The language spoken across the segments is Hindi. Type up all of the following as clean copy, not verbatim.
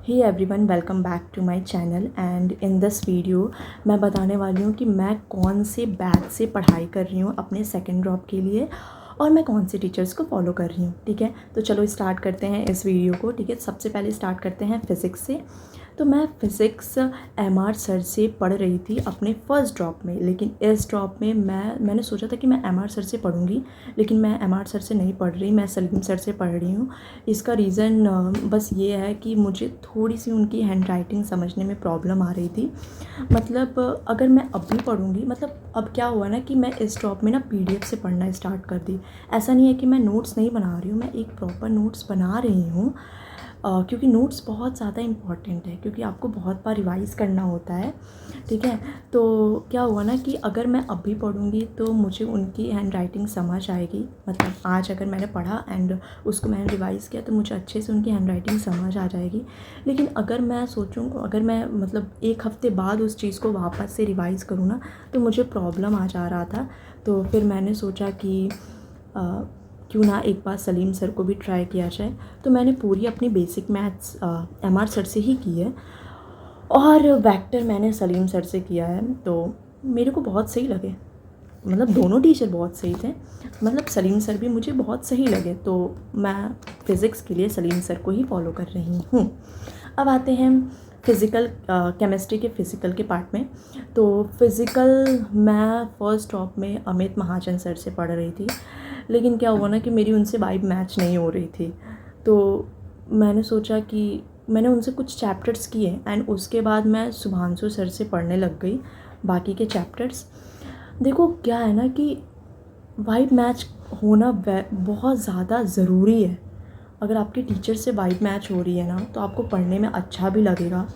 Hey everyone, welcome back to my channel. And in this video मैं बताने वाली हूँ कि मैं कौन से बैच से पढ़ाई कर रही हूँ अपने सेकंड ड्रॉप के लिए और मैं कौन से टीचर्स को फॉलो कर रही हूँ। ठीक है, तो चलो स्टार्ट करते हैं इस वीडियो को। ठीक है, सबसे पहले स्टार्ट करते हैं फ़िज़िक्स से। तो मैं फ़िज़िक्स एमआर सर से पढ़ रही थी अपने फ़र्स्ट ड्रॉप में, लेकिन इस ड्रॉप में मैंने सोचा था कि मैं एमआर सर से पढ़ूंगी, लेकिन मैं एमआर सर से नहीं पढ़ रही, मैं सलीम सर से पढ़ रही हूँ। इसका रीज़न बस ये है कि मुझे थोड़ी सी उनकी हैंड राइटिंग समझने में प्रॉब्लम आ रही थी। मतलब अगर मैं अभी पढ़ूंगी, मतलब अब क्या हुआ ना कि मैं इस ड्रॉप में ना पीडीएफ से पढ़ना स्टार्ट कर दी। ऐसा नहीं है कि मैं नोट्स नहीं बना रही हूँ, मैं एक प्रॉपर नोट्स बना रही हूँ, क्योंकि नोट्स बहुत ज़्यादा इम्पॉर्टेंट है, क्योंकि आपको बहुत बार रिवाइज़ करना होता है। ठीक है, तो क्या हुआ ना कि अगर मैं अभी पढ़ूंगी तो मुझे उनकी हैंड राइटिंग समझ आएगी। मतलब आज अगर मैंने पढ़ा एंड उसको मैंने रिवाइज़ किया तो मुझे अच्छे से उनकी हैंड राइटिंग समझ आ जाएगी। लेकिन अगर मैं सोचूँ, अगर मैं मतलब एक हफ़्ते बाद उस चीज़ को वापस से रिवाइज़ करूँ ना, तो मुझे प्रॉब्लम आ जा रहा था। तो फिर मैंने सोचा कि क्यों ना एक बार सलीम सर को भी ट्राई किया जाए। तो मैंने पूरी अपनी बेसिक मैथ्स एमआर सर से ही की है और वेक्टर मैंने सलीम सर से किया है। तो मेरे को बहुत सही लगे, मतलब दोनों टीचर बहुत सही थे। मतलब सलीम सर भी मुझे बहुत सही लगे, तो मैं फ़िज़िक्स के लिए सलीम सर को ही फॉलो कर रही हूँ। अब आते हैं केमिस्ट्री के फ़िज़िकल के पार्ट में। तो फ़िज़िकल मैं फ़र्स्ट टॉप में अमित महाजन सर से पढ़ रही थी, लेकिन क्या हुआ ना कि मेरी उनसे वाइब मैच नहीं हो रही थी। तो मैंने सोचा कि मैंने उनसे कुछ चैप्टर्स किए एंड उसके बाद मैं शुभांशु सर से पढ़ने लग गई बाकी के चैप्टर्स। देखो क्या है ना कि वाइब मैच होना बहुत ज़्यादा ज़रूरी है। अगर आपके टीचर से वाइब मैच हो रही है ना, तो आपको पढ़ने में अच्छा भी लगेगा।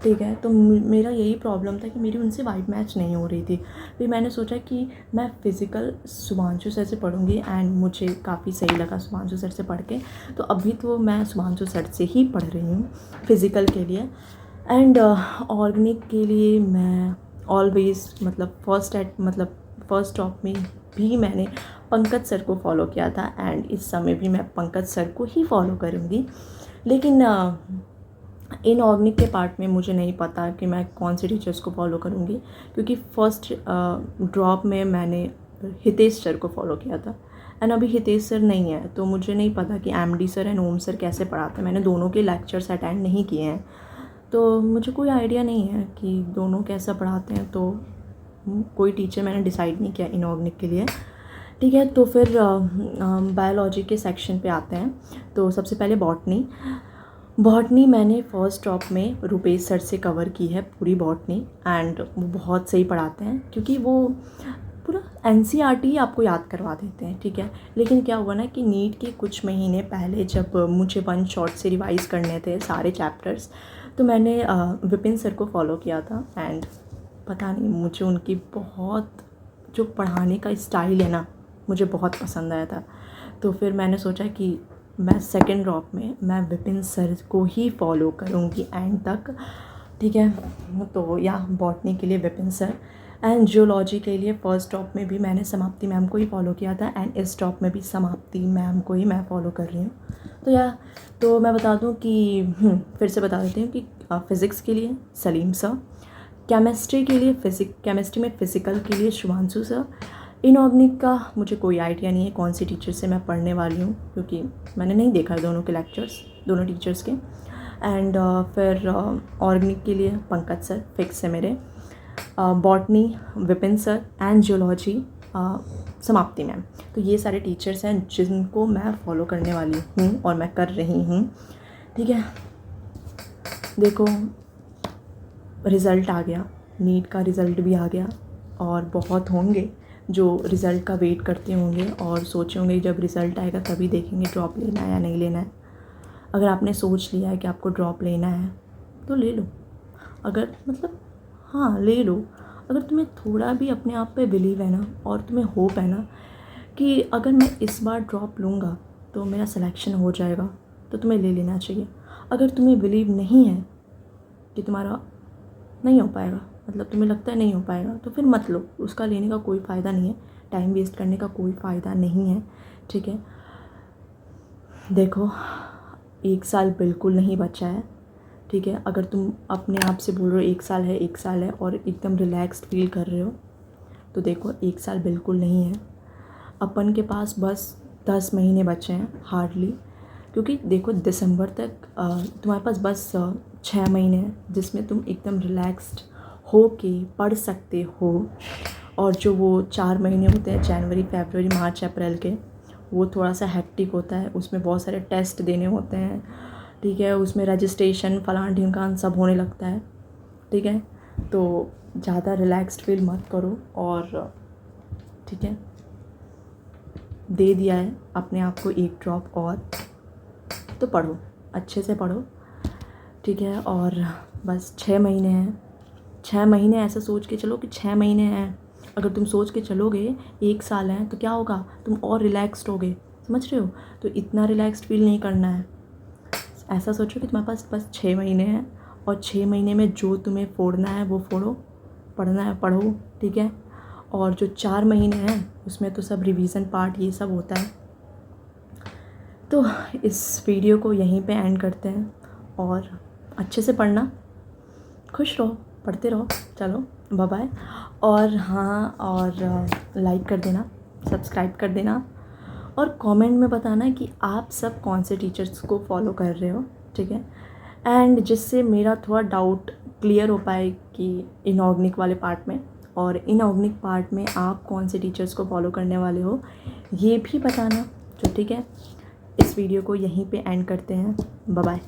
ठीक है, तो मेरा यही प्रॉब्लम था कि मेरी उनसे वाइब मैच नहीं हो रही थी। फिर मैंने सोचा कि मैं फ़िज़िकल शुभांशु सर से पढ़ूंगी एंड मुझे काफ़ी सही लगा शुभांशु सर से पढ़ के। तो अभी तो मैं शुभांशु सर से ही पढ़ रही हूँ फ़िज़िकल के लिए। एंड ऑर्गेनिक के लिए मैं ऑलवेज़ मतलब फर्स्ट टॉप में भी मैंने पंकज सर को फॉलो किया था एंड इस समय भी मैं पंकज सर को ही फॉलो करूँगी। लेकिन इन ऑर्गेनिक के पार्ट में मुझे नहीं पता कि मैं कौन से टीचर्स को फॉलो करूँगी, क्योंकि फ़र्स्ट ड्रॉप में मैंने हितेश सर को फॉलो किया था एंड अभी हितेश सर नहीं है, तो मुझे नहीं पता कि MD sir and Om sir कैसे पढ़ाते हैं। मैंने दोनों के लेक्चर्स अटेंड नहीं किए हैं, तो मुझे कोई आइडिया नहीं है कि दोनों कैसा पढ़ाते हैं। तो कोई टीचर मैंने डिसाइड नहीं किया इनऑर्गेनिक के लिए। ठीक है, तो फिर बायोलॉजी के सेक्शन पे आते हैं। तो सबसे पहले बॉटनी मैंने फ़र्स्ट टॉप में रुपेश सर से कवर की है पूरी बॉटनी एंड वो बहुत सही पढ़ाते हैं, क्योंकि वो पूरा एनसीईआरटी ही आपको याद करवा देते हैं। ठीक है, लेकिन क्या हुआ ना कि नीट के कुछ महीने पहले जब मुझे वन शॉट से रिवाइज़ करने थे सारे चैप्टर्स, तो मैंने विपिन सर को फॉलो किया था एंड पता नहीं मुझे उनकी बहुत जो पढ़ाने का स्टाइल है ना, मुझे बहुत पसंद आया था। तो फिर मैंने सोचा कि मैं सेकंड ड्रॉप में मैं विपिन सर को ही फॉलो करूँगी एंड तक। ठीक है, तो या बॉटनी के लिए विपिन सर एंड जियोलॉजी के लिए फ़र्स्ट ड्रॉप में भी मैंने समाप्ति मैम को ही फॉलो किया था एंड इस ड्रॉप में भी समाप्ति मैम को ही मैं फॉलो कर रही हूँ। तो मैं बता दूँ कि फिर से बता देती हूँ कि फ़िज़िक्स के लिए सलीम सर, केमिस्ट्री के लिए केमिस्ट्री में फ़िज़िकल के लिए शुभांशु सर। इनऑर्गेनिक का मुझे कोई आइडिया नहीं है कौन सी टीचर से मैं पढ़ने वाली हूँ, क्योंकि मैंने नहीं देखा है दोनों के लेक्चर्स, दोनों टीचर्स के। एंड फिर ऑर्गेनिक के लिए पंकज सर फिक्स है मेरे, botany Vipin sir and geology समाप्ति मैम। तो ये सारे टीचर्स हैं जिनको मैं फॉलो करने वाली हूँ और मैं कर रही हूँ। ठीक है, देखो रिज़ल्ट आ गया, नीट का रिज़ल्ट भी आ गया और बहुत होंगे जो रिज़ल्ट का वेट करते होंगे और सोचे होंगे जब रिज़ल्ट आएगा तभी देखेंगे ड्रॉप लेना है या नहीं लेना है। अगर आपने सोच लिया है कि आपको ड्रॉप लेना है तो ले लो, अगर मतलब हाँ ले लो। अगर तुम्हें थोड़ा भी अपने आप पे बिलीव है ना और तुम्हें होप है ना कि अगर मैं इस बार ड्रॉप लूँगा तो मेरा सिलेक्शन हो जाएगा, तो तुम्हें ले लेना चाहिए। अगर तुम्हें बिलीव नहीं है कि तुम्हारा नहीं हो पाएगा, मतलब तुम्हें लगता है नहीं हो पाएगा, तो फिर मत लो, उसका लेने का कोई फ़ायदा नहीं है, टाइम वेस्ट करने का कोई फ़ायदा नहीं है। ठीक है, देखो 1 साल बिल्कुल नहीं बचा है। ठीक है। अगर तुम अपने आप से बोल रहे हो 1 साल है और एकदम रिलैक्स्ड फील कर रहे हो, तो देखो 1 साल बिल्कुल नहीं है। अपन के पास बस 10 महीने बचे हैं हार्डली, क्योंकि देखो दिसंबर तक तुम्हारे पास बस 6 महीने हैं जिसमें तुम एकदम रिलैक्स्ड हो के पढ़ सकते हो। और जो वो 4 महीने होते हैं जनवरी, फरवरी, मार्च, अप्रैल के, वो थोड़ा सा हेक्टिक होता है। उसमें बहुत सारे टेस्ट देने होते हैं, ठीक है। उसमें रजिस्ट्रेशन फलान ढिमकान सब होने लगता है, ठीक है। तो ज़्यादा रिलैक्स्ड फील मत करो, और ठीक है, दे दिया है अपने आप को 1 ड्रॉप और, तो पढ़ो, अच्छे से पढ़ो, ठीक है। और बस 6 महीने हैं, 6 महीने ऐसा सोच के चलो कि 6 महीने हैं। अगर तुम सोच के चलोगे 1 साल है तो क्या होगा, तुम और रिलैक्स्ड होगे, समझ रहे हो। तो इतना रिलैक्स्ड फील नहीं करना है। ऐसा सोचो कि तुम्हारे पास बस 6 महीने हैं, और 6 महीने में जो तुम्हें फोड़ना है वो फोड़ो, पढ़ना है पढ़ो, ठीक है। और जो 4 महीने हैं उसमें तो सब रिवीजन पार्ट ये सब होता है। तो इस वीडियो को यहीं पे एंड करते हैं, और अच्छे से पढ़ना, खुश रहो, पढ़ते रहो। चलो बाय बाय। और हाँ, और लाइक कर देना, सब्सक्राइब कर देना, और कमेंट में बताना कि आप सब कौन से टीचर्स को फॉलो कर रहे हो, ठीक है। एंड जिससे मेरा थोड़ा डाउट क्लियर हो पाए कि इनऑर्गेनिक वाले पार्ट में, और इनऑर्गेनिक पार्ट में आप कौन से टीचर्स को फॉलो करने वाले हो, ये भी बताना, तो ठीक है। इस वीडियो को यहीं पे एंड करते हैं। Bye bye.